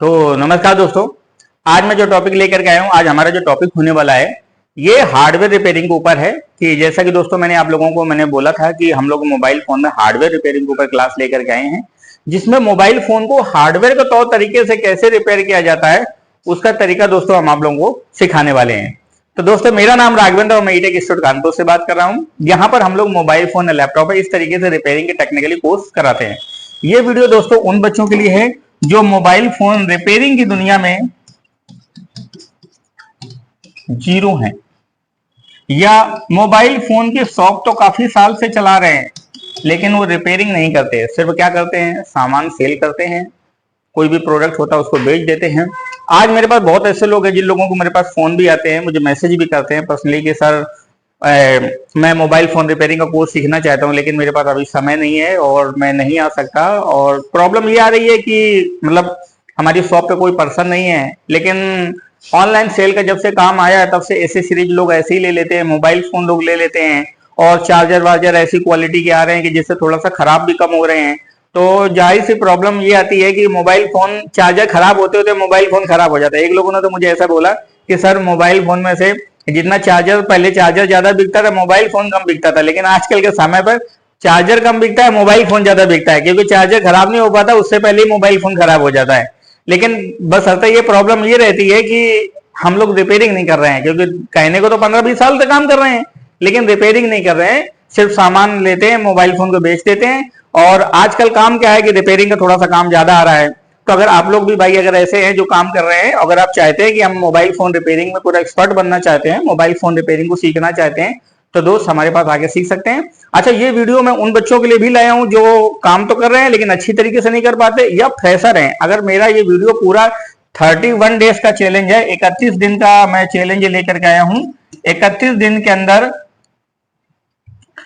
तो नमस्कार दोस्तों। आज मैं जो टॉपिक लेकर के आया हूँ, आज हमारा जो टॉपिक होने वाला है ये हार्डवेयर रिपेयरिंग के ऊपर है। कि जैसा कि दोस्तों मैंने आप लोगों को बोला था कि हम लोग मोबाइल फोन में हार्डवेयर रिपेयरिंग के ऊपर क्लास लेकर के आए हैं, जिसमें मोबाइल फोन को हार्डवेयर के तौर तरीके से कैसे रिपेयर किया जाता है उसका तरीका दोस्तों हम आप लोगों को सिखाने वाले हैं। तो दोस्तों मेरा नाम राघवेंद्र और मैं ईटेक इंस्टीट्यूट कानपुर से बात कर रहा हूँ। यहाँ पर हम लोग मोबाइल फोन या लैपटॉप है इस तरीके से रिपेयरिंग के टेक्निकली कोर्स कराते हैं। ये वीडियो दोस्तों उन बच्चों के लिए है जो मोबाइल फोन रिपेयरिंग की दुनिया में जीरो हैं, या मोबाइल फोन के शॉप तो काफी साल से चला रहे हैं लेकिन वो रिपेयरिंग नहीं करते, सिर्फ क्या करते हैं, सामान सेल करते हैं, कोई भी प्रोडक्ट होता है उसको बेच देते हैं। आज मेरे पास बहुत ऐसे लोग हैं जिन लोगों को मेरे पास फोन भी आते हैं, मुझे मैसेज भी करते हैं पर्सनली कि सर मैं मोबाइल फोन रिपेयरिंग का कोर्स सीखना चाहता हूं लेकिन मेरे पास अभी समय नहीं है और मैं नहीं आ सकता। और प्रॉब्लम ये आ रही है कि हमारी शॉप पे कोई पर्सन नहीं है, लेकिन ऑनलाइन सेल का जब से काम आया है तब से एसेसरीज लोग ऐसे ही ले लेते हैं, मोबाइल फोन लोग ले लेते हैं और चार्जर वार्जर ऐसी क्वालिटी के आ रहे हैं कि जिससे थोड़ा सा खराब भी कम हो रहे हैं। तो जाहिर सी प्रॉब्लम ये आती है कि मोबाइल फोन चार्जर खराब होते होते मोबाइल फोन खराब हो जाता है। एक लोगों ने तो मुझे ऐसा बोला कि सर मोबाइल फोन में से जितना चार्जर, पहले चार्जर ज्यादा बिकता था, मोबाइल फोन कम बिकता था, लेकिन आजकल के समय पर चार्जर कम बिकता है, मोबाइल फोन ज्यादा बिकता है, क्योंकि चार्जर खराब नहीं हो पाता उससे पहले ही मोबाइल फोन खराब हो जाता है। लेकिन बस अतः ये प्रॉब्लम ये रहती है कि हम लोग रिपेयरिंग नहीं कर रहे हैं, क्योंकि कहने को तो 15-20 साल से काम कर रहे हैं लेकिन रिपेयरिंग नहीं कर रहे हैं, सिर्फ सामान लेते हैं, मोबाइल फोन को बेच देते हैं। और आजकल काम क्या है कि रिपेयरिंग का थोड़ा सा काम ज्यादा आ रहा है। तो अगर आप लोग भी भाई अगर ऐसे हैं जो काम कर रहे हैं, अगर आप चाहते हैं कि हम मोबाइल फोन रिपेयरिंग में पूरा एक्सपर्ट बनना चाहते हैं, मोबाइल फोन रिपेयरिंग को सीखना चाहते हैं, तो दोस्त हमारे पास आके सीख सकते हैं। अच्छा, ये वीडियो मैं उन बच्चों के लिए भी लाया हूं जो काम तो कर रहे हैं लेकिन अच्छी तरीके से नहीं कर पाते, या फ्रेशर हैं। अगर मेरा ये वीडियो पूरा 31 डेज का चैलेंज है, 31 दिन का मैं चैलेंज लेकर के आया हूं। 31 दिन के अंदर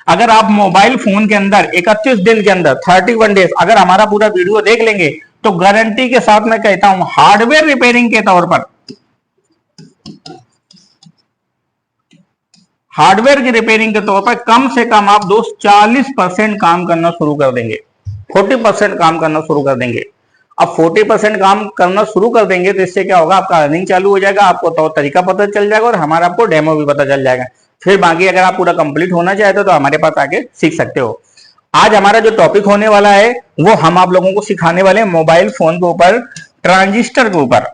अगर आप मोबाइल फोन के अंदर 31 दिन के अंदर 31 डेज अगर हमारा पूरा वीडियो देख लेंगे तो गारंटी के साथ मैं कहता हूं हार्डवेयर रिपेयरिंग के तौर पर, हार्डवेयर की रिपेयरिंग के तौर पर कम से कम आप दोस्त 40% काम करना शुरू कर देंगे, 40% काम करना शुरू कर देंगे। अब 40% काम करना शुरू कर देंगे तो इससे क्या होगा, आपका अर्निंग चालू हो जाएगा, आपको तो तरीका पता चल जाएगा और हमारा आपको डेमो भी पता चल जाएगा। फिर बाकी अगर आप पूरा कंप्लीट होना चाहते हो तो हमारे पास आके सीख सकते हो। आज हमारा जो टॉपिक होने वाला है वो हम आप लोगों को सिखाने वाले हैं मोबाइल फोन के ऊपर, ट्रांजिस्टर के ऊपर।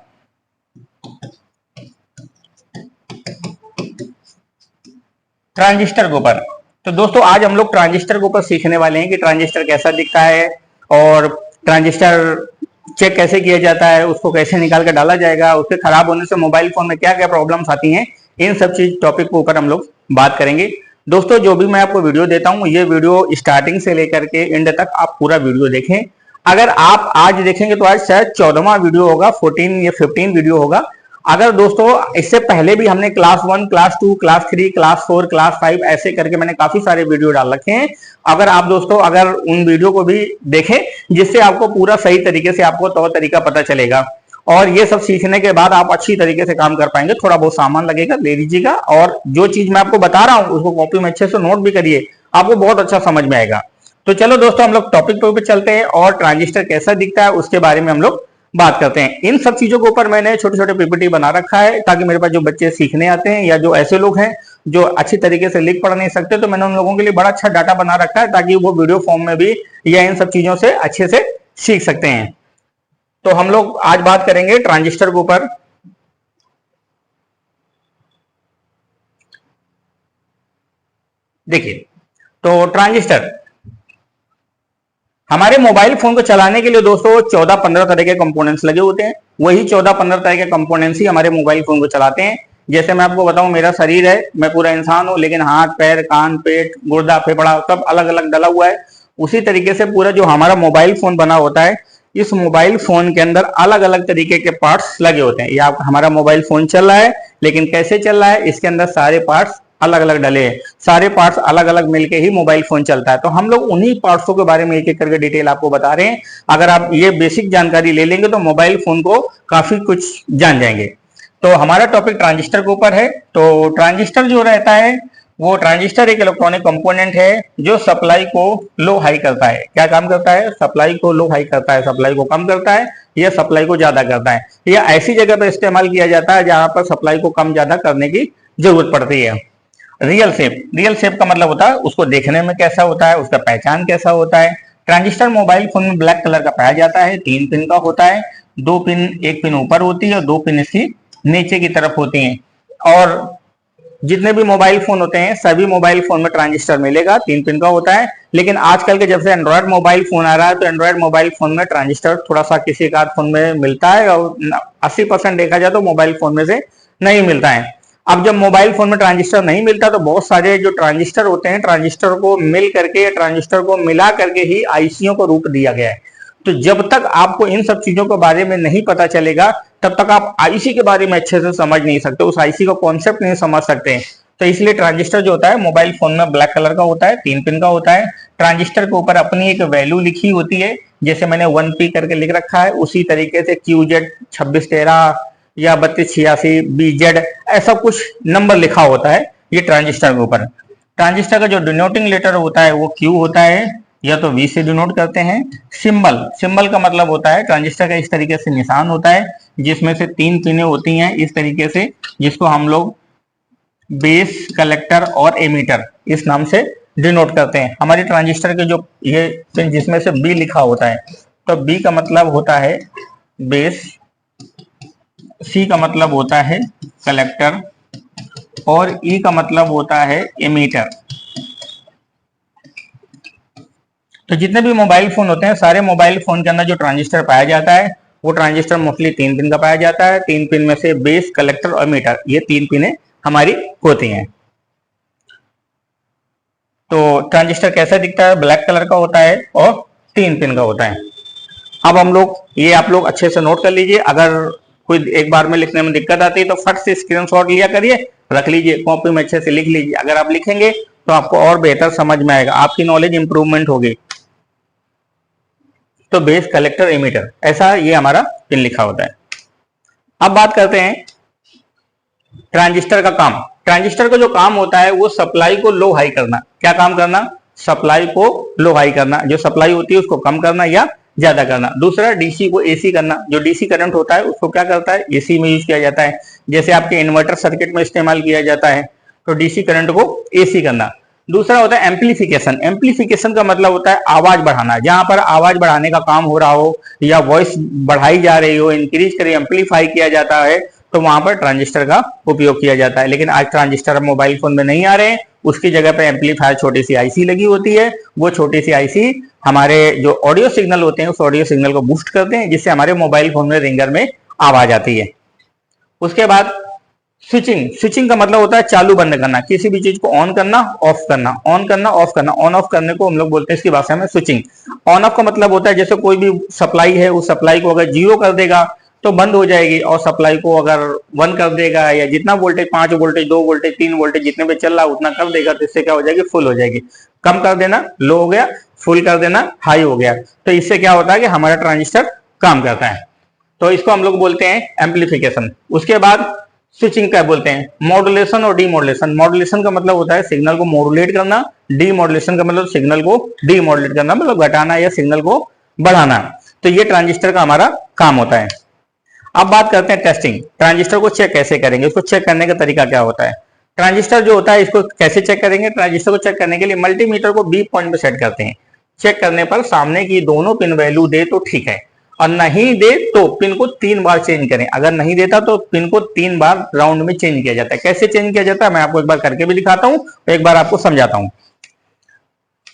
ट्रांजिस्टर के ऊपर तो दोस्तों आज हम लोग ट्रांजिस्टर के ऊपर सीखने वाले हैं कि ट्रांजिस्टर कैसा दिखता है और ट्रांजिस्टर चेक कैसे किया जाता है, उसको कैसे निकाल कर डाला जाएगा, उसके खराब होने से मोबाइल फोन में क्या क्या प्रॉब्लम्स आती हैं, इन सब चीज टॉपिक के ऊपर हम लोग बात करेंगे। दोस्तों जो भी मैं आपको वीडियो देता हूं ये वीडियो स्टार्टिंग से लेकर के एंड तक आप पूरा वीडियो देखें। अगर आप आज देखेंगे तो आज शायद 14वां वीडियो होगा, 14 या 15 वीडियो होगा। अगर दोस्तों इससे पहले भी हमने class 1, class 2, class 3, class 4, class 5 ऐसे करके मैंने काफी सारे वीडियो डाल रखे हैं। अगर आप दोस्तों अगर उन वीडियो को भी देखें जिससे आपको पूरा सही तरीके से आपको तौर तरीका पता चलेगा और ये सब सीखने के बाद आप अच्छी तरीके से काम कर पाएंगे। थोड़ा बहुत सामान लगेगा, ले लीजिएगा, और जो चीज मैं आपको बता रहा हूं उसको कॉपी में अच्छे से नोट भी करिए, आपको बहुत अच्छा समझ में आएगा। तो चलो दोस्तों हम लोग टॉपिक पे चलते हैं और ट्रांजिस्टर कैसा दिखता है उसके बारे में हम लोग बात करते हैं। इन सब चीजों के ऊपर मैंने छोटे छोटे पीपीटी बना रखा है ताकि मेरे पास जो बच्चे सीखने आते हैं या जो ऐसे लोग हैं जो अच्छी तरीके से लिख पढ़ नहीं सकते, तो मैंने उन लोगों के लिए बड़ा अच्छा डाटा बना रखा है ताकि वो वीडियो फॉर्म में भी या इन सब चीजों से अच्छे से सीख सकते हैं। तो हम लोग आज बात करेंगे ट्रांजिस्टर के ऊपर। देखिए, तो ट्रांजिस्टर हमारे मोबाइल फोन को चलाने के लिए दोस्तों 14-15 तरह के कंपोनेंट्स लगे होते हैं। वही 14-15 तरह के कंपोनेंट्स ही हमारे मोबाइल फोन को चलाते हैं। जैसे मैं आपको बताऊं, मेरा शरीर है, मैं पूरा इंसान हूं, लेकिन हाथ, पैर, कान, पेट, गुर्दा, फेफड़ा सब अलग अलग डला हुआ है। उसी तरीके से पूरा जो हमारा मोबाइल फोन बना होता है, इस मोबाइल फोन के अंदर अलग अलग तरीके के पार्ट्स लगे होते हैं। या हमारा मोबाइल फोन चल रहा है, लेकिन कैसे चल रहा है, इसके अंदर सारे पार्ट्स अलग अलग डले हैं, सारे पार्ट्स अलग अलग मिलके ही मोबाइल फोन चलता है। तो हम लोग उन्हीं पार्ट्सों के बारे में एक एक करके डिटेल आपको बता रहे हैं। अगर आप ये बेसिक जानकारी ले लेंगे तो मोबाइल फोन को काफी कुछ जान जाएंगे। तो हमारा टॉपिक ट्रांजिस्टर के ऊपर है। तो ट्रांजिस्टर जो रहता है वो ट्रांजिस्टर एक इलेक्ट्रॉनिक कंपोनेंट है जो सप्लाई को लो हाई करता है। क्या काम करता है? सप्लाई को लो हाई करता है, सप्लाई को कम करता है या सप्लाई को ज्यादा करता है। या ऐसी जगह पर इस्तेमाल किया जाता है जहां पर सप्लाई को कम ज्यादा करने की जरूरत पड़ती है। रियल शेप का मतलब होता है उसको देखने में कैसा होता है, उसका पहचान कैसा होता है। ट्रांजिस्टर मोबाइल फोन में ब्लैक कलर का पाया जाता है, 3 पिन का होता है, 2 पिन, एक पिन ऊपर होती है और 2 पिन इसकी नीचे की तरफ होती हैं। और जितने भी मोबाइल फोन होते हैं सभी मोबाइल फोन में ट्रांजिस्टर मिलेगा, 3 पिन का होता है। लेकिन आजकल के जब से एंड्रॉयड मोबाइल फोन आ रहा है तो एंड्रॉयड मोबाइल फोन में ट्रांजिस्टर थोड़ा सा किसी एक आध फोन में मिलता है और 80% देखा जाए तो मोबाइल फोन में से नहीं मिलता है। अब जब मोबाइल फोन में ट्रांजिस्टर नहीं मिलता तो बहुत सारे जो ट्रांजिस्टर होते हैं, ट्रांजिस्टर को मिल करके या ट्रांजिस्टर को मिला करके ही आईसीओ को रूप दिया गया है। तो जब तक आपको इन सब चीजों के बारे में नहीं पता चलेगा तब तक आप आईसी के बारे में अच्छे से समझ नहीं सकते, उस आईसी का कॉन्सेप्ट नहीं समझ सकते। तो इसलिए ट्रांजिस्टर जो होता है मोबाइल फोन में ब्लैक कलर का होता है, 3 पिन का होता है। ट्रांजिस्टर के ऊपर अपनी एक वैल्यू लिखी होती है, जैसे मैंने 1P करके लिख रखा है उसी तरीके से QZ 2613 या 3286 BZ ऐसा कुछ नंबर लिखा होता है ये ट्रांजिस्टर के ऊपर। ट्रांजिस्टर का जो डिनोटिंग लेटर होता है वो Q होता है, या तो V से डिनोट करते हैं। सिंबल का मतलब होता है ट्रांजिस्टर का इस तरीके से निशान होता है जिसमें से 3 पिनें होती हैं इस तरीके से, जिसको हम लोग बेस, कलेक्टर और एमीटर इस नाम से डिनोट करते हैं। हमारे ट्रांजिस्टर के जो ये पिन जिसमें से B लिखा होता है, तो B का मतलब होता है बेस, C का मतलब होता है कलेक्टर और E का मतलब होता है एमीटर। तो जितने भी मोबाइल फोन होते हैं सारे मोबाइल फोन के अंदर जो ट्रांजिस्टर पाया जाता है वो ट्रांजिस्टर मोस्टली 3 पिन का पाया जाता है। 3 पिन में से बेस, कलेक्टर और एमीटर ये 3 पिनें हमारी होती हैं। तो ट्रांजिस्टर कैसा दिखता है? ब्लैक कलर का होता है और 3 पिन का होता है। अब हम लोग ये आप लोग अच्छे से नोट कर लीजिए, अगर कोई एक बार में लिखने में दिक्कत आती है तो फट से स्क्रीनशॉट लिया करिए, रख लीजिए, कॉपी में अच्छे से लिख लीजिए। अगर आप लिखेंगे तो आपको और बेहतर समझ में आएगा, आपकी नॉलेज इंप्रूवमेंट होगी। तो बेस, कलेक्टर, एमीटर ऐसा ये हमारा पिन लिखा होता है। अब बात करते हैं ट्रांजिस्टर का काम। ट्रांजिस्टर का जो काम होता है वो सप्लाई को लो हाई करना। क्या काम करना? सप्लाई को लो हाई करना, जो सप्लाई होती है उसको कम करना या ज्यादा करना। दूसरा डीसी को एसी करना, जो डीसी करंट होता है उसको क्या करता है? एसी में यूज किया जाता है, जैसे आपके इन्वर्टर सर्किट में इस्तेमाल किया जाता है। तो डीसी करंट को एसी करना। दूसरा होता है एम्पलीफिकेशन। एम्पलीफिकेशन का मतलब होता है आवाज बढ़ाना, जहां पर आवाज बढ़ाने का काम हो रहा हो या वॉइस बढ़ाई जा रही हो, इंक्रीज करिए, एम्पलीफाई किया जाता है, तो वहां पर ट्रांजिस्टर का उपयोग किया जाता है। लेकिन आज ट्रांजिस्टर मोबाइल फोन में नहीं आ रहे हैं, उसकी जगह पे एम्पलीफायर छोटी सी आईसी लगी होती है। वो छोटी सी आईसी हमारे जो ऑडियो सिग्नल होते हैं उस ऑडियो सिग्नल को बूस्ट करते हैं, जिससे हमारे मोबाइल फोन में रिंगर में आवाज आती है। उसके बाद स्विचिंग का मतलब होता है चालू बंद करना, किसी भी चीज को ऑन करना, ऑफ करना, ऑन करना, ऑफ करना। ऑन ऑफ करने को हम लोग बोलते हैं इसकी भाषा में स्विचिंग। ऑन ऑफ का मतलब होता है जैसे कोई भी सप्लाई है उस सप्लाई को अगर 0 कर देगा तो बंद हो जाएगी, और सप्लाई को अगर 1 कर देगा या जितना वोल्टेज 5 वोल्टेज 2 वोल्टेज 3 वोल्टेज जितने पे चल रहा है उतना कर देगा तो इससे क्या हो जाएगी? फुल हो जाएगी। कम कर देना लो हो गया, फुल कर देना हाई हो गया। तो इससे क्या होता है कि हमारा ट्रांजिस्टर काम करता है। तो इसको हम लोग बोलते हैं एम्पलीफिकेशन। उसके बाद स्विचिंग क्या बोलते हैं? मॉड्यूलेशन और डीमॉड्यूलेशन। मॉड्यूलेशन का मतलब होता है सिग्नल को मॉड्यूलेट करना, डीमॉड्यूलेशन का मतलब सिग्नल को डीमॉड्यूलेट करना, मतलब घटाना या सिग्नल को बढ़ाना। तो ये ट्रांजिस्टर का हमारा काम होता है। अब बात करते हैं टेस्टिंग। ट्रांजिस्टर को चेक कैसे करेंगे, उसको चेक करने का तरीका क्या होता है? ट्रांजिस्टर जो होता है इसको कैसे चेक करेंगे? ट्रांजिस्टर को चेक करने के लिए मल्टीमीटर को बी पॉइंट पे सेट करते हैं। चेक करने पर सामने की दोनों पिन वैल्यू दे तो ठीक है, और नहीं दे तो पिन को 3 बार चेंज करें। अगर नहीं देता तो पिन को 3 बार राउंड में चेंज किया जाता है। कैसे चेंज किया जाता है मैं आपको एक बार करके भी दिखाता हूं, एक बार आपको समझाता हूं।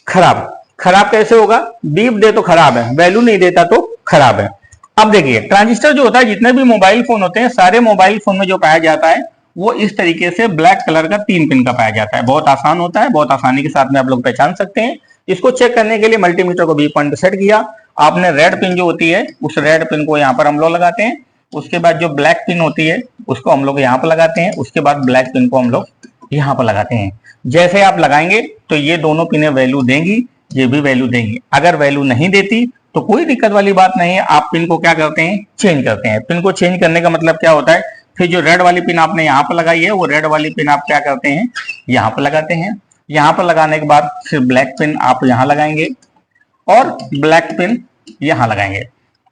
खराब कैसे होगा? बीप दे तो खराब है, वैल्यू नहीं देता तो खराब है। अब देखिए ट्रांजिस्टर जो होता है जितने भी मोबाइल फोन होते हैं सारे मोबाइल फोन में जो पाया जाता है वो इस तरीके से ब्लैक कलर का 3 पिन का पाया जाता है। बहुत आसान होता है, बहुत आसानी के साथ में आप लोग पहचान सकते हैं। इसको चेक करने के लिए मल्टीमीटर को बी पॉइंट पे सेट किया। आपने रेड पिन जो होती है उस रेड पिन को यहाँ पर हम लोग लगाते हैं। उसके बाद जो ब्लैक पिन होती है उसको हम लोग यहाँ पर लगाते हैं। उसके बाद ब्लैक पिन को हम लोग यहाँ पर लगाते हैं। जैसे आप लगाएंगे तो ये दोनों पिनें वैल्यू देंगी, ये भी वैल्यू देंगी। अगर वैल्यू नहीं देती तो कोई दिक्कत वाली बात नहीं है, आप पिन को क्या करते हैं? चेंज करते हैं। पिन को चेंज करने का मतलब क्या होता है? फिर जो रेड वाली पिन आपने यहाँ पर लगाई है वो रेड वाली पिन आप क्या करते हैं, यहाँ पर लगाते हैं। यहाँ पर लगाने के बाद फिर ब्लैक पिन आप यहाँ लगाएंगे और ब्लैक पिन यहाँ लगाएंगे।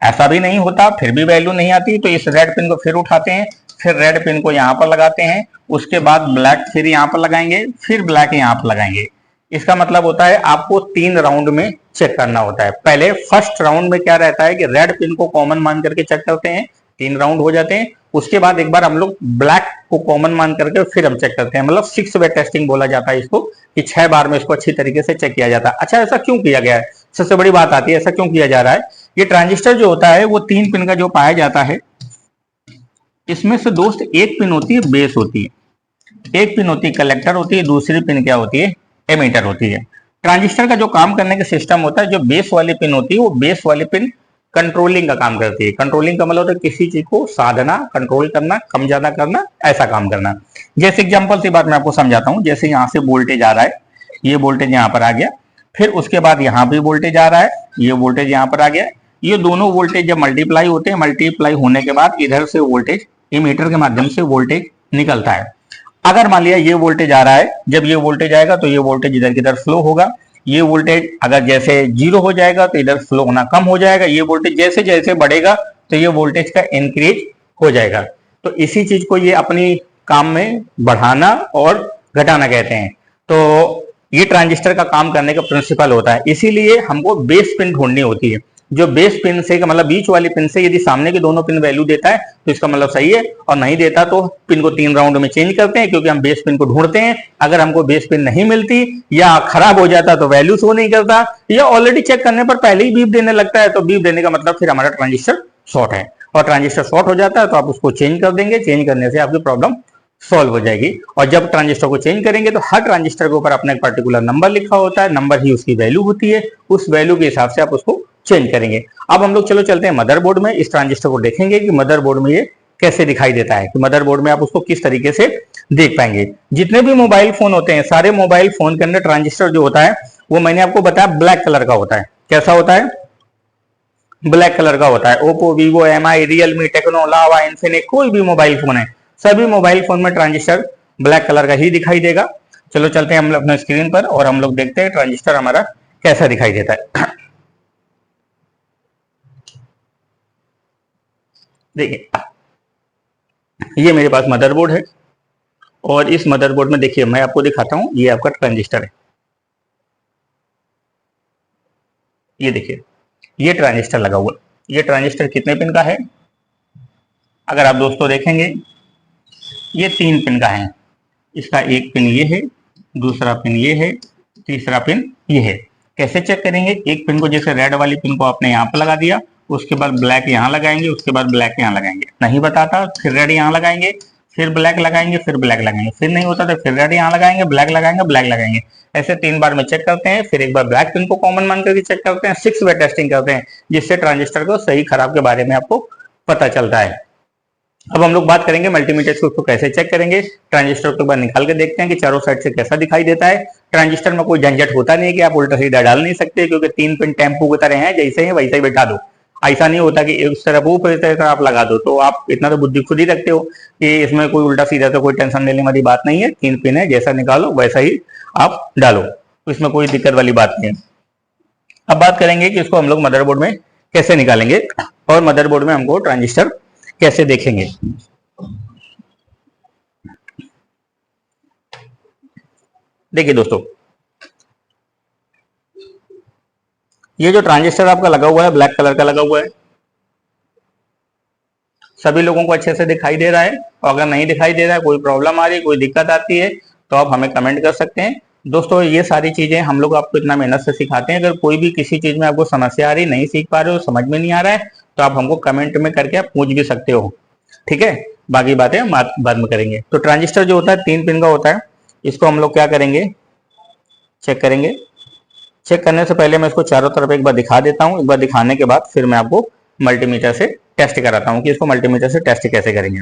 ऐसा भी नहीं होता फिर भी वैल्यू नहीं आती, तो इस रेड पिन को फिर उठाते हैं, फिर रेड पिन को यहाँ पर लगाते हैं, उसके बाद ब्लैक फिर यहाँ पर लगाएंगे, फिर ब्लैक यहाँ पर लगाएंगे। इसका मतलब होता है आपको 3 राउंड में चेक करना होता है। पहले फर्स्ट राउंड में क्या रहता है कि रेड पिन को कॉमन मान करके चेक करते हैं, 3 राउंड हो जाते हैं। उसके बाद एक बार हम लोग ब्लैक को कॉमन मान करके फिर हम चेक करते हैं, मतलब 6 वे टेस्टिंग बोला जाता है इसको, कि 6 बार में इसको अच्छी तरीके से चेक किया जाता है। अच्छा, ऐसा क्यों किया गया है? सबसे बड़ी बात आती है ऐसा क्यों किया जा रहा है। ये ट्रांजिस्टर जो होता है वो 3 पिन का जो पाया जाता है, इसमें से दोस्त एक पिन होती है बेस होती है, एक पिन होती है कलेक्टर होती है, दूसरी पिन क्या होती है, एमीटर होती है। ट्रांजिस्टर का जो काम करने का सिस्टम होता है, जो बेस वाली पिन होती है वो बेस वाली पिन कंट्रोलिंग का काम करती है। कंट्रोलिंग का मतलब होता है किसी चीज को साधना, कंट्रोल करना, कम ज्यादा करना, ऐसा काम करना। जैसे एग्जांपल से बात मैं आपको समझाता हूं, जैसे यहाँ से वोल्टेज आ रहा है, ये वोल्टेज यहाँ पर आ गया, फिर उसके बाद यहाँ भी वोल्टेज आ रहा है, ये वोल्टेज यहाँ पर आ गया। ये दोनों वोल्टेज जब मल्टीप्लाई होते हैं, मल्टीप्लाई होने के बाद इधर से वोल्टेज इमीटर के माध्यम से वोल्टेज निकलता है। अगर मान लिया ये वोल्टेज आ रहा है, जब ये वोल्टेज आएगा तो ये वोल्टेज इधर किधर फ्लो होगा। ये वोल्टेज अगर जैसे 0 हो जाएगा तो इधर फ्लो होना कम हो जाएगा। ये वोल्टेज जैसे जैसे बढ़ेगा तो ये वोल्टेज का इंक्रीज हो जाएगा। तो इसी चीज को ये अपनी काम में बढ़ाना और घटाना कहते हैं। तो ये ट्रांजिस्टर का काम करने का प्रिंसिपल होता है। इसीलिए हमको बेस पिन ढूंढनी होती है। जो बेस पिन से मतलब बीच वाली पिन से यदि सामने के दोनों पिन वैल्यू देता है तो इसका मतलब सही है, और नहीं देता तो पिन को 3 राउंड में चेंज करते हैं, क्योंकि हम बेस पिन को ढूंढते हैं। अगर हमको बेस पिन नहीं मिलती या खराब हो जाता तो वैल्यू शो नहीं करता, या ऑलरेडी चेक करने पर पहले ही बीप देने लगता है, तो बीप देने का मतलब फिर हमारा ट्रांजिस्टर शॉर्ट है। और ट्रांजिस्टर शॉर्ट हो जाता है तो आप उसको चेंज कर देंगे, चेंज करने से आपकी प्रॉब्लम सॉल्व हो जाएगी। और जब ट्रांजिस्टर को चेंज करेंगे तो हर ट्रांजिस्टर के ऊपर अपना एक पर्टिकुलर नंबर लिखा होता है, नंबर ही उसकी वैल्यू होती है, उस वैल्यू के हिसाब से आप उसको चेंज करेंगे। अब हम लोग चलो चलते हैं मदरबोर्ड में, इस ट्रांजिस्टर को देखेंगे कि मदरबोर्ड में ये कैसे दिखाई देता है, कि मदरबोर्ड में आप उसको किस तरीके से देख पाएंगे। जितने भी मोबाइल फोन होते हैं, सारे मोबाइल फोन के अंदर ट्रांजिस्टर जो होता है वो मैंने आपको बताया ब्लैक कलर का होता है। कैसा होता है? ब्लैक कलर का होता है। Oppo, Vivo, MI, Realme, Tecno, Lava, Infinix, कोई भी मोबाइल फोन है, सभी मोबाइल फोन में ट्रांजिस्टर ब्लैक कलर का ही दिखाई देगा। चलो चलते हैं हम लोग अपने स्क्रीन पर और हम लोग देखते हैं ट्रांजिस्टर हमारा कैसा दिखाई देता है। देखिए, ये मेरे पास मदरबोर्ड है और इस मदरबोर्ड में देखिए मैं आपको दिखाता हूं, ये आपका ट्रांजिस्टर है। ये देखिए, ये ट्रांजिस्टर लगा हुआ। ये ट्रांजिस्टर कितने पिन का है? अगर आप दोस्तों देखेंगे, ये 3 पिन का है। इसका एक पिन ये है, दूसरा पिन ये है, तीसरा पिन ये है। कैसे चेक करेंगे? एक पिन को जैसे रेड वाली पिन को आपने यहाँ पर लगा दिया, उसके बाद ब्लैक यहाँ लगाएंगे, उसके बाद ब्लैक यहाँ लगाएंगे, नहीं बताता फिर रेड यहाँ लगाएंगे, फिर ब्लैक लगाएंगे, फिर ब्लैक लगाएंगे, फिर नहीं होता तो फिर रेड यहाँ लगाएंगे, ब्लैक लगाएंगे, ब्लैक लगाएंगे। ऐसे 3 बार में चेक करते हैं। फिर एक बार ब्लैक पिन को कॉमन मान करके चेक करते हैं, 6 वे टेस्टिंग करते हैं, जिससे ट्रांजिस्टर को सही खराब के बारे में आपको पता चलता है। अब हम लोग बात करेंगे मल्टीमीटर से उसको कैसे चेक करेंगे। ट्रांजिस्टर को एक बार निकाल के देखते हैं कि चारों साइड से कैसा दिखाई देता है। ट्रांजिस्टर में कोई झंझट होता नहीं है कि आप उल्टा सीधा डाल नहीं सकते, क्योंकि 3 पिन टेम्पो की तरह हैं, जैसे है वैसे ही बैठा दो। ऐसा नहीं होता कि एक तरफ ऊपर इस तरह आप लगा दो, तो आप इतना तो बुद्धि खुद ही रखते हो कि इसमें कोई उल्टा सीधा तो कोई टेंशन लेने वाली बात नहीं है। 3 पिन है, जैसा निकालो वैसा ही आप डालो, तो इसमें कोई दिक्कत वाली बात नहीं है। अब बात करेंगे कि इसको हम लोग मदरबोर्ड में कैसे निकालेंगे और मदरबोर्ड में हमको ट्रांजिस्टर कैसे देखेंगे। देखिए दोस्तों, ये जो ट्रांजिस्टर आपका लगा हुआ है ब्लैक कलर का लगा हुआ है, सभी लोगों को अच्छे से दिखाई दे रहा है। और अगर नहीं दिखाई दे रहा है, कोई प्रॉब्लम आ रही है, कोई दिक्कत आती है, तो आप हमें कमेंट कर सकते हैं। दोस्तों, ये सारी चीजें हम लोग आपको इतना मेहनत से सिखाते हैं। अगर कोई भी किसी चीज में आपको समस्या आ रही, नहीं सीख पा रहे हो, समझ में नहीं आ रहा है, तो आप हमको कमेंट में करके आप पूछ भी सकते हो, ठीक है। बाकी बातें हम बाद में करेंगे। तो ट्रांजिस्टर जो होता है 3 पिन का होता है। इसको हम लोग क्या करेंगे, चेक करेंगे। चेक करने से पहले मैं इसको चारों तरफ एक बार दिखा देता हूं। एक बार दिखाने के बाद फिर मैं आपको मल्टीमीटर से टेस्ट कराता हूं कि इसको मल्टीमीटर से टेस्ट कैसे करेंगे।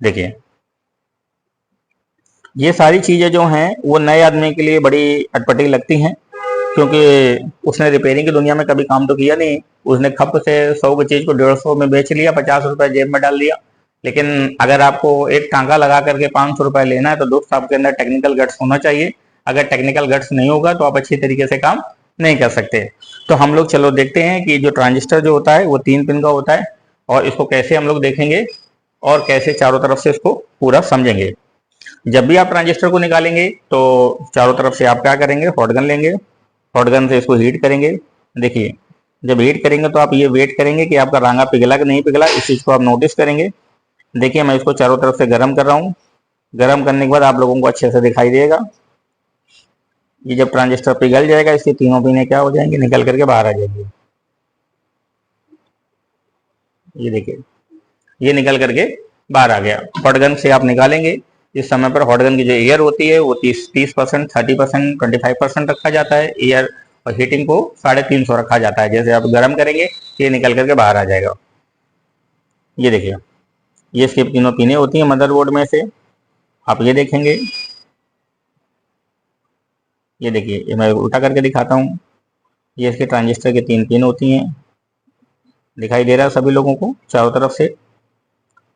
देखिए, ये सारी चीजें जो हैं वो नए आदमी के लिए बड़ी अटपटी लगती हैं, क्योंकि उसने रिपेयरिंग की दुनिया में कभी काम तो किया नहीं। उसने खप से 100 की चीज को 150 में बेच लिया, 50 रुपए जेब में डाल दिया, लेकिन अगर आपको एक टांका लगा करके 500 रुपए लेना है तो दोस्त आपके अंदर टेक्निकल गट्स होना चाहिए। अगर टेक्निकल गट्स नहीं होगा तो आप अच्छी तरीके से काम नहीं कर सकते। तो हम लोग चलो देखते हैं कि जो ट्रांजिस्टर जो होता है वो 3 पिन का होता है और इसको कैसे हम लोग देखेंगे और कैसे चारों तरफ से इसको पूरा समझेंगे। जब भी आप ट्रांजिस्टर को निकालेंगे तो चारों तरफ से आप क्या करेंगे, हॉट गन लेंगे, हॉट गन से इसको हीट करेंगे। देखिए जब हीट करेंगे तो आप ये वेट करेंगे कि आपका रांगा पिघला कि नहीं पिघला, इस चीज को आप नोटिस करेंगे। देखिए मैं इसको चारों तरफ से गर्म कर रहा हूँ। गर्म करने के बाद आप लोगों को अच्छे से दिखाई देगा। ये जब ट्रांजिस्टर पिघल जाएगा इसके तीनों पिने क्या हो जाएंगे, निकल करके बाहर आ जाएंगे। ये देखिए ये निकल करके बाहर आ गया। हॉट गन से आप निकालेंगे। इस समय पर हॉट गन की जो एयर होती है वो 30%, 30%, 25% रखा जाता है एयर, और हीटिंग को 350 रखा जाता है। जैसे आप गर्म करेंगे ये निकल करके बाहर आ जाएगा। ये देखिए ये इसकी तीनों पिने होती हैं मदरबोर्ड में से, आप ये देखेंगे। ये देखिए ये मैं उल्टा करके दिखाता हूँ। ये इसके ट्रांजिस्टर के 3 पिन होती हैं, दिखाई दे रहा है सभी लोगों को चारों तरफ से।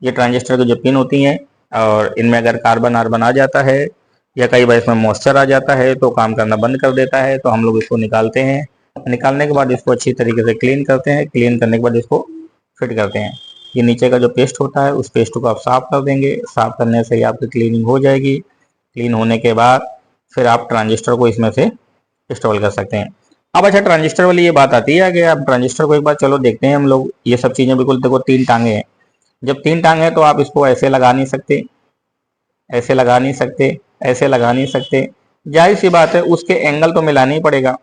ये ट्रांजिस्टर की जो पिन होती हैं, और इनमें अगर कार्बन आर्बन आ जाता है या कई बार इसमें मॉइस्चर आ जाता है तो काम करना बंद कर देता है। तो हम लोग इसको निकालते हैं। निकालने के बाद इसको अच्छी तरीके से क्लीन करते हैं। क्लीन करने के बाद इसको फिट करते हैं। ये नीचे का जो पेस्ट होता है उस पेस्ट को आप साफ कर देंगे। साफ करने से ही आपकी क्लीनिंग हो जाएगी। क्लीन होने के बाद फिर आप ट्रांजिस्टर को इसमें से इंस्टॉल कर सकते हैं। अब अच्छा ट्रांजिस्टर वाली ये बात आती है कि आप ट्रांजिस्टर को एक बार चलो देखते हैं हम लोग। ये सब चीजें बिल्कुल देखो 3 टांगे हैं। जब 3 टांगे हैं तो आप इसको ऐसे लगा नहीं सकते, ऐसे लगा नहीं सकते, ऐसे लगा नहीं सकते। जाहिर सी बात है उसके एंगल तो मिलाना ही पड़ेगा।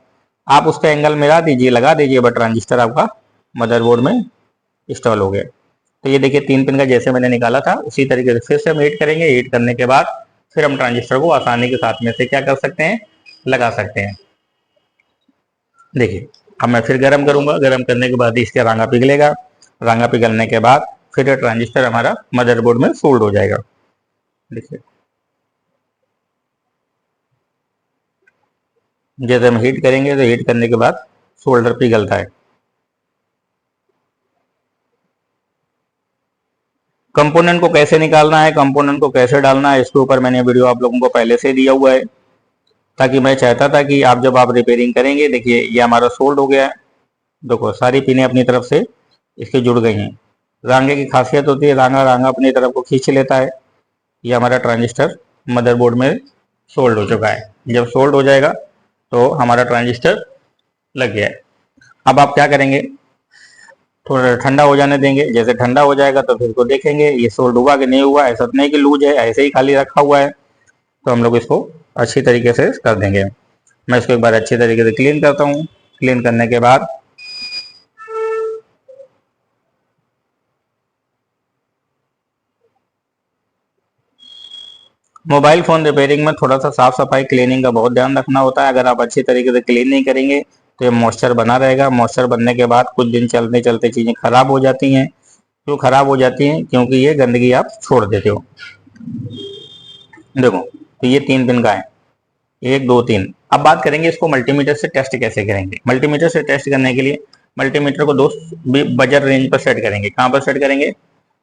आप उसका एंगल मिला दीजिए, लगा दीजिए, बट ट्रांजिस्टर आपका मदरबोर्ड में इंस्टॉल हो गया। तो ये देखिए 3 पिन का जैसे मैंने निकाला था उसी तरीके से फिर से हम हीट करेंगे। हीट करने के बाद फिर हम ट्रांजिस्टर को आसानी के साथ में से क्या कर सकते हैं, लगा सकते हैं। देखिए अब मैं फिर गर्म करूंगा। गर्म करने के बाद इसका रांगा पिघलेगा। रांगा पिघलने के बाद फिर ट्रांजिस्टर हमारा मदरबोर्ड में सोल्ड हो जाएगा। देखिए जैसे हम हीट करेंगे तो हीट करने के बाद सोल्डर पिघलता है। कंपोनेंट को कैसे निकालना है, कंपोनेंट को कैसे डालना है, इसके ऊपर मैंने वीडियो आप लोगों को पहले से दिया हुआ है, ताकि मैं चाहता था कि आप जब आप रिपेयरिंग करेंगे। देखिए ये हमारा सोल्ड हो गया है। देखो सारी पिनें अपनी तरफ से इसके जुड़ गई हैं। रांगे की खासियत होती है रांगा रांगा अपनी तरफ को खींच लेता है। ये हमारा ट्रांजिस्टर मदरबोर्ड में सोल्ड हो चुका है। जब सोल्ड हो जाएगा तो हमारा ट्रांजिस्टर लग गया है। अब आप क्या करेंगे, थोड़ा ठंडा हो जाने देंगे। जैसे ठंडा हो जाएगा तो फिर को देखेंगे ये सोल्ड हुआ कि नहीं हुआ। ऐसा तो नहीं कि लूज है, ऐसे ही खाली रखा हुआ है। तो हम लोग इसको अच्छी तरीके से कर देंगे। मैं इसको एक बार अच्छी तरीके से क्लीन करता हूँ। क्लीन करने के बाद मोबाइल फ़ोन रिपेयरिंग में थोड़ा सा साफ सफाई क्लीनिंग का बहुत ध्यान रखना होता है। अगर आप अच्छी तरीके से क्लीन नहीं करेंगे तो ये मॉइस्चर बना रहेगा। मॉइस्चर बनने के बाद कुछ दिन चलते चलते चीज़ें खराब हो जाती हैं। क्यों खराब हो जाती हैं, क्योंकि ये गंदगी आप छोड़ देते हो। देखो तो ये 3 पिन का है, 1 2 3। अब बात करेंगे इसको मल्टीमीटर से टेस्ट कैसे करेंगे। मल्टीमीटर से टेस्ट करने के लिए मल्टीमीटर को दोस्त बजर रेंज पर सेट करेंगे। कहाँ पर सेट करेंगे,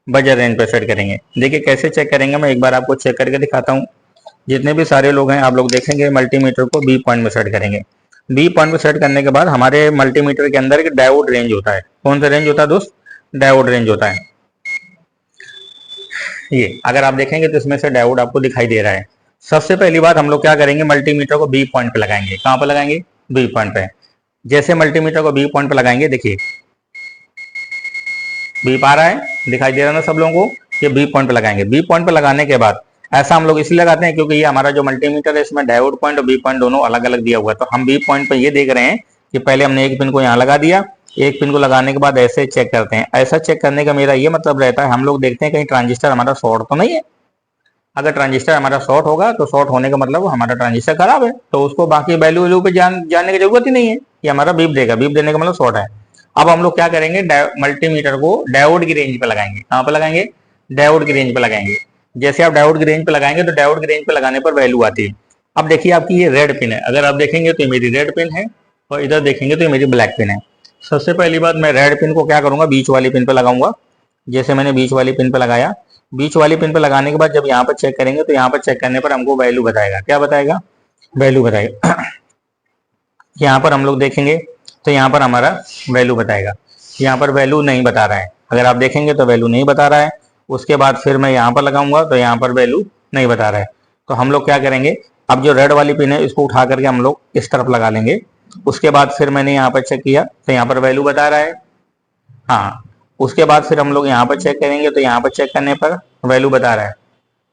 बजर रेंज पर सेट करेंगे। देखिए कैसे चेक करेंगे, मैं एक बार आपको चेक करके दिखाता हूँ। जितने भी सारे लोग हैं आप लोग देखेंगे मल्टीमीटर को बी पॉइंट में सेट करेंगे। बी पॉइंट में सेट करने के बाद हमारे मल्टीमीटर के अंदर एक डायोड रेंज होता है। कौन सा रेंज होता है दोस्त, डायोड रेंज होता है। ये अगर आप देखेंगे तो इसमें से डायोड आपको दिखाई दे रहा है। सबसे पहली बात हम लोग क्या करेंगे, मल्टीमीटर को बी पॉइंट पे लगाएंगे। कहाँ पे लगाएंगे, बी पॉइंट पे। जैसे मल्टीमीटर को बी पॉइंट पे लगाएंगे, देखिए बीप आ रहा है, दिखाई दे रहा है ना सब लोगों को। ये बी पॉइंट पे लगाएंगे। बी पॉइंट पे लगाने के बाद ऐसा हम लोग इसलिए लगाते हैं क्योंकि ये हमारा जो मल्टीमीटर है इसमें डायोड पॉइंट और बी पॉइंट दोनों अलग अलग दिया हुआ है। तो हम बी पॉइंट पे ये देख रहे हैं कि पहले हमने एक पिन को यहाँ लगा दिया। एक पिन को लगाने के बाद ऐसे चेक करते हैं। ऐसा चेक करने का मेरा ये मतलब रहता है, हम लोग देखते हैं कहीं ट्रांजिस्टर हमारा शॉर्ट तो नहीं है। अगर ट्रांजिस्टर हमारा शॉर्ट होगा तो शॉर्ट होने का मतलब हमारा ट्रांजिस्टर खराब है, तो उसको बाकी वैल्यू वैल्यू पे जानने की जरूरत ही नहीं है। ये हमारा बीप देगा, बीप देने का मतलब शॉर्ट है। अब हम लोग क्या करेंगे, मल्टीमीटर को डायोड की रेंज पे लगाएंगे। कहाँ पे लगाएंगे, डायोड की रेंज पे लगाएंगे। जैसे आप डायोड की रेंज पे लगाएंगे तो डायोड की रेंज पे लगाने पर वैल्यू आती है। अब देखिए आपकी ये रेड पिन है, अगर आप देखेंगे तो ये मेरी रेड पिन है और इधर देखेंगे तो ये मेरी ब्लैक पिन है। सबसे पहली बात मैं रेड पिन को क्या करूंगा, बीच वाली पिन पे लगाऊंगा। जैसे मैंने बीच वाली पिन पे लगाया, बीच वाली पिन पे लगाने के बाद जब यहाँ पर चेक करेंगे तो यहाँ पर चेक करने पर हमको वैल्यू बताएगा। क्या बताएगा? वैल्यू बताएगा। यहाँ पर हम लोग देखेंगे तो यहाँ पर हमारा वैल्यू बताएगा। यहाँ पर वैल्यू नहीं बता रहा है, अगर आप देखेंगे तो वैल्यू नहीं बता रहा है। उसके बाद फिर मैं यहाँ पर लगाऊंगा तो यहाँ पर वैल्यू नहीं बता रहा है। तो हम लोग क्या करेंगे, अब जो रेड वाली पिन है इसको उठा करके हम लोग इस तरफ लगा लेंगे। उसके बाद फिर मैंने यहाँ पर चेक किया तो यहाँ पर वैल्यू बता रहा है। हाँ, उसके बाद फिर हम लोग यहाँ पर चेक करेंगे तो यहाँ पर चेक करने पर वैल्यू बता रहा है,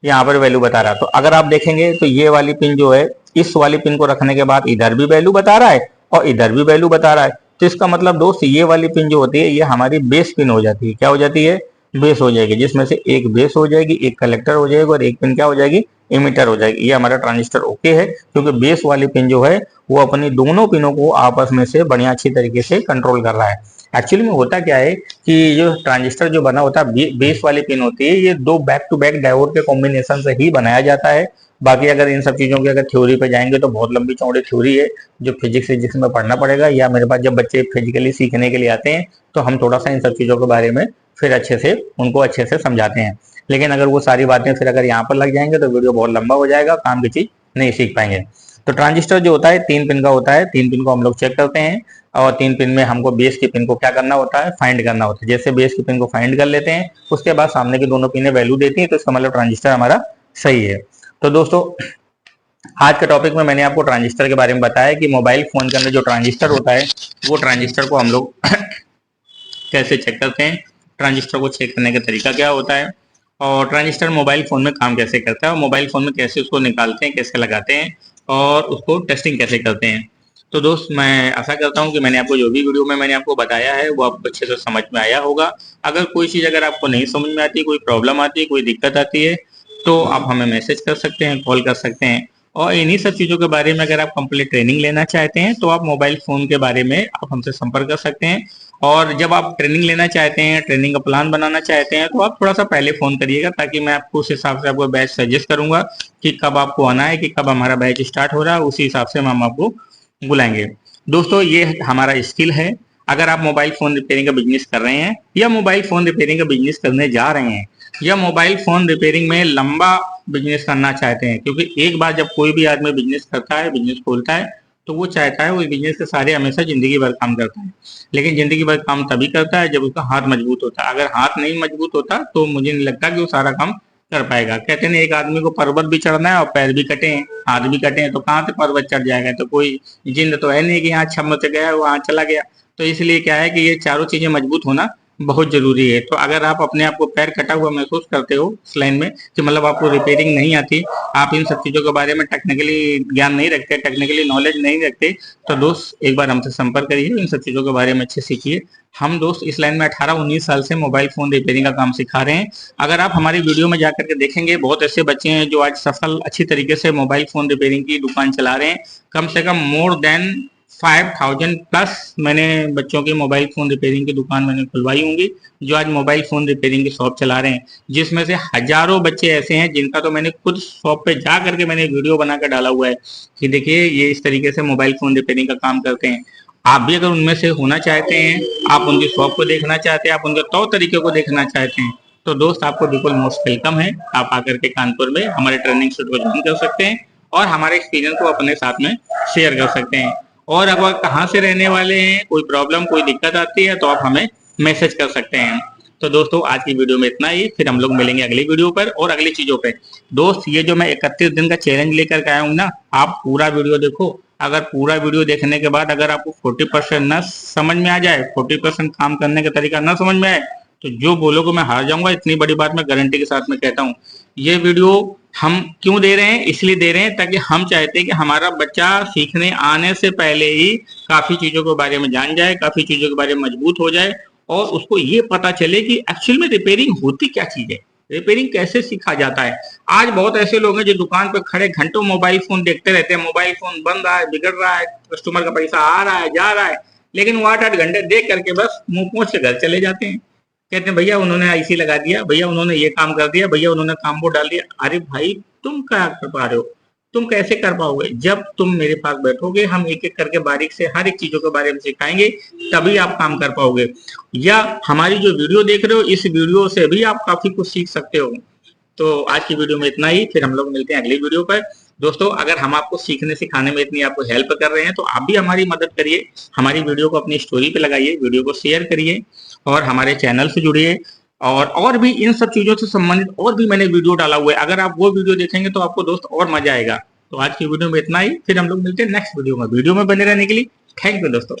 यहाँ पर वैल्यू बता रहा है। तो अगर आप देखेंगे तो ये वाली पिन जो है, इस वाली पिन को रखने के बाद इधर भी वैल्यू बता रहा है और इधर भी वैल्यू बता रहा है। तो इसका मतलब दोस्त ये वाली पिन जो होती है ये हमारी बेस पिन हो जाती है। क्या हो जाती है? बेस हो जाएगी, जिसमें से एक बेस हो जाएगी, एक कलेक्टर हो जाएगा और एक पिन क्या हो जाएगी? इमीटर हो जाएगी। ये हमारा ट्रांजिस्टर ओके है, क्योंकि बेस वाली पिन जो है वो अपनी दोनों पिनों को आपस में से बढ़िया अच्छी तरीके से कंट्रोल कर रहा है। एक्चुअली में होता क्या है कि जो ट्रांजिस्टर जो बना होता है, बेस वाली पिन होती है, ये दो बैक टू बैक डायोड के कॉम्बिनेशन से ही बनाया जाता है। बाकी अगर इन सब चीजों की अगर थ्योरी पे जाएंगे तो बहुत लंबी चौड़ी थ्योरी है, जो फिजिक्स में पढ़ना पड़ेगा, या मेरे पास जब बच्चे फिजिकली सीखने के लिए आते हैं तो हम थोड़ा सा इन सब चीजों के बारे में फिर उनको अच्छे से समझाते हैं। लेकिन अगर वो सारी बातें फिर अगर यहाँ पर लग जाएंगे तो वीडियो बहुत लंबा हो जाएगा, काम की चीज नहीं सीख पाएंगे। तो ट्रांजिस्टर जो होता है 3 पिन का होता है, 3 पिन को हम लोग चेक करते हैं और 3 पिन में हमको बेस की पिन को क्या करना होता है? फाइंड करना होता है। जैसे बेस की पिन को फाइंड कर लेते हैं, उसके बाद सामने की दोनों पिनें वैल्यू देती हैं, तो इसका मतलब ट्रांजिस्टर हमारा सही है। तो दोस्तों, आज के टॉपिक में मैंने आपको ट्रांजिस्टर के बारे में बताया कि मोबाइल फोन के अंदर जो ट्रांजिस्टर होता है वो ट्रांजिस्टर को हम लोग कैसे चेक करते हैं, ट्रांजिस्टर को चेक करने का तरीका क्या होता है, और ट्रांजिस्टर मोबाइल फोन में काम कैसे करता है, और मोबाइल फोन में कैसे उसको निकालते हैं, कैसे लगाते हैं, और उसको टेस्टिंग कैसे करते हैं। तो दोस्त, मैं आशा करता हूं कि मैंने आपको जो भी वीडियो में मैंने आपको बताया है वो आपको अच्छे से समझ में आया होगा। अगर कोई चीज़ अगर आपको नहीं समझ में आती, कोई प्रॉब्लम आती है, कोई दिक्कत आती है, तो आप हमें मैसेज कर सकते हैं, कॉल कर सकते हैं। और इन्हीं सब चीज़ों के बारे में अगर आप कंप्लीट ट्रेनिंग लेना चाहते हैं तो आप मोबाइल फ़ोन के बारे में आप हमसे संपर्क कर सकते हैं। और जब आप ट्रेनिंग लेना चाहते हैं, ट्रेनिंग का प्लान बनाना चाहते हैं, तो आप थोड़ा सा पहले फ़ोन करिएगा, ताकि मैं आपको उस हिसाब से आपको बैच सजेस्ट करूंगा कि कब आपको आना है, कि कब हमारा बैच स्टार्ट हो रहा है, उसी हिसाब से हम आपको बुलाएंगे। दोस्तों, ये हमारा स्किल है। अगर आप मोबाइल फ़ोन रिपेयरिंग का बिजनेस कर रहे हैं, या मोबाइल फ़ोन रिपेयरिंग का बिजनेस करने जा रहे हैं, या मोबाइल फ़ोन रिपेयरिंग में लंबा बिजनेस करना चाहते हैं, क्योंकि एक बार जब कोई भी आदमी बिजनेस करता है, बिजनेस खोलता है, तो वो चाहता है वो बिजनेस के सारे हमेशा जिंदगी भर काम करता है। लेकिन जिंदगी भर काम तभी करता है जब उसका हाथ मजबूत होता है। अगर हाथ नहीं मजबूत होता तो मुझे नहीं लगता कि वो सारा काम कर पाएगा। कहते हैं एक आदमी को पर्वत भी चढ़ना है और पैर भी कटे हैं, हाथ भी कटे हैं, तो कहाँ से पर्वत चढ़ जाएगा? तो कोई जिंद तो है नहीं कि यहाँ छम्म से गया वहां चला गया। तो इसलिए क्या है कि ये चारों चीजें मजबूत होना बहुत जरूरी है। तो अगर आप अपने आप को पैर कटा हुआ महसूस करते हो इस लाइन में, कि मतलब आपको रिपेयरिंग नहीं आती, आप इन सब चीजों के बारे में टेक्निकली ज्ञान नहीं रखते, टेक्निकली नॉलेज नहीं रखते, तो दोस्त एक बार हमसे संपर्क करिए, इन सब चीजों के बारे में अच्छे सीखिए। हम दोस्त इस लाइन में 18-19 साल से मोबाइल फोन रिपेयरिंग का काम सिखा रहे हैं। अगर आप हमारी वीडियो में जाकर के देखेंगे, बहुत ऐसे बच्चे हैं जो आज सफल अच्छी तरीके से मोबाइल फोन रिपेयरिंग की दुकान चला रहे हैं। कम से कम मोर देन 5000 प्लस मैंने बच्चों की मोबाइल फोन रिपेयरिंग की दुकान मैंने खुलवाई होंगी, जो आज मोबाइल फोन रिपेयरिंग की शॉप चला रहे हैं। जिसमें से हजारों बच्चे ऐसे हैं जिनका तो मैंने खुद शॉप पे जा करके मैंने वीडियो बनाकर डाला हुआ है कि देखिए ये इस तरीके से मोबाइल फोन रिपेयरिंग का काम करते हैं। आप भी अगर उनमें से होना चाहते हैं, आप उनकी शॉप को देखना चाहते हैं, आप उनके तौर तरीके को देखना चाहते हैं, तो दोस्त आपको बिल्कुल मोस्ट वेलकम है। आप आकर के कानपुर में हमारे ट्रेनिंग सेट को ज्वाइन कर सकते हैं और हमारे एक्सपीरियंस को अपने साथ में शेयर कर सकते हैं। और अगर कहाँ से रहने वाले हैं, कोई प्रॉब्लम कोई दिक्कत आती है, तो आप हमें मैसेज कर सकते हैं। तो दोस्तों, आज की वीडियो में इतना ही, फिर हम लोग मिलेंगे अगली वीडियो पर और अगली चीजों पे। दोस्त, ये जो मैं 31 दिन का चैलेंज लेकर के आया हूँ ना, आप पूरा वीडियो देखो। अगर पूरा वीडियो देखने के बाद अगर आपको 40% न समझ में आ जाए, 40% काम करने का तरीका न समझ में आए, तो जो बोलोगे मैं हार जाऊंगा। इतनी बड़ी बात मैं गारंटी के साथ में कहता हूँ। ये वीडियो हम क्यों दे रहे हैं? इसलिए दे रहे हैं ताकि हम चाहते हैं कि हमारा बच्चा सीखने आने से पहले ही काफी चीजों के बारे में जान जाए, काफी चीजों के बारे में मजबूत हो जाए, और उसको ये पता चले कि एक्चुअल में रिपेयरिंग होती क्या चीज है, रिपेयरिंग कैसे सीखा जाता है। आज बहुत ऐसे लोग हैं जो दुकान पर खड़े घंटों मोबाइल फोन देखते रहते हैं, मोबाइल फोन बन रहा है, बिगड़ रहा है, कस्टमर का पैसा आ रहा है, जा रहा है, लेकिन वो 8-8 घंटे देख करके बस मुंह पोंछ के घर चले जाते हैं। कहते हैं भैया उन्होंने आईसी लगा दिया, भैया उन्होंने ये काम कर दिया, भैया उन्होंने काम बोर्ड डाल दिया। अरे भाई, तुम क्या कर पा रहे हो? तुम कैसे कर पाओगे? जब तुम मेरे पास बैठोगे, हम एक एक करके बारीक से हर एक चीजों के बारे में सिखाएंगे, तभी आप काम कर पाओगे। या हमारी जो वीडियो देख रहे हो, इस वीडियो से भी आप काफी कुछ सीख सकते हो। तो आज की वीडियो में इतना ही, फिर हम लोग मिलते हैं अगली वीडियो पर। दोस्तों, अगर हम आपको सीखने सिखाने में इतनी आपको हेल्प कर रहे हैं, तो आप भी हमारी मदद करिए। हमारी वीडियो को अपनी स्टोरी पे लगाइए, वीडियो को शेयर करिए और हमारे चैनल से जुड़िए। और भी इन सब चीजों से संबंधित और भी मैंने वीडियो डाला हुआ है, अगर आप वो वीडियो देखेंगे तो आपको दोस्त और मजा आएगा। तो आज की वीडियो में इतना ही, फिर हम लोग मिलते हैं नेक्स्ट वीडियो में। वीडियो में बने रहने के लिए थैंक यू दोस्तों।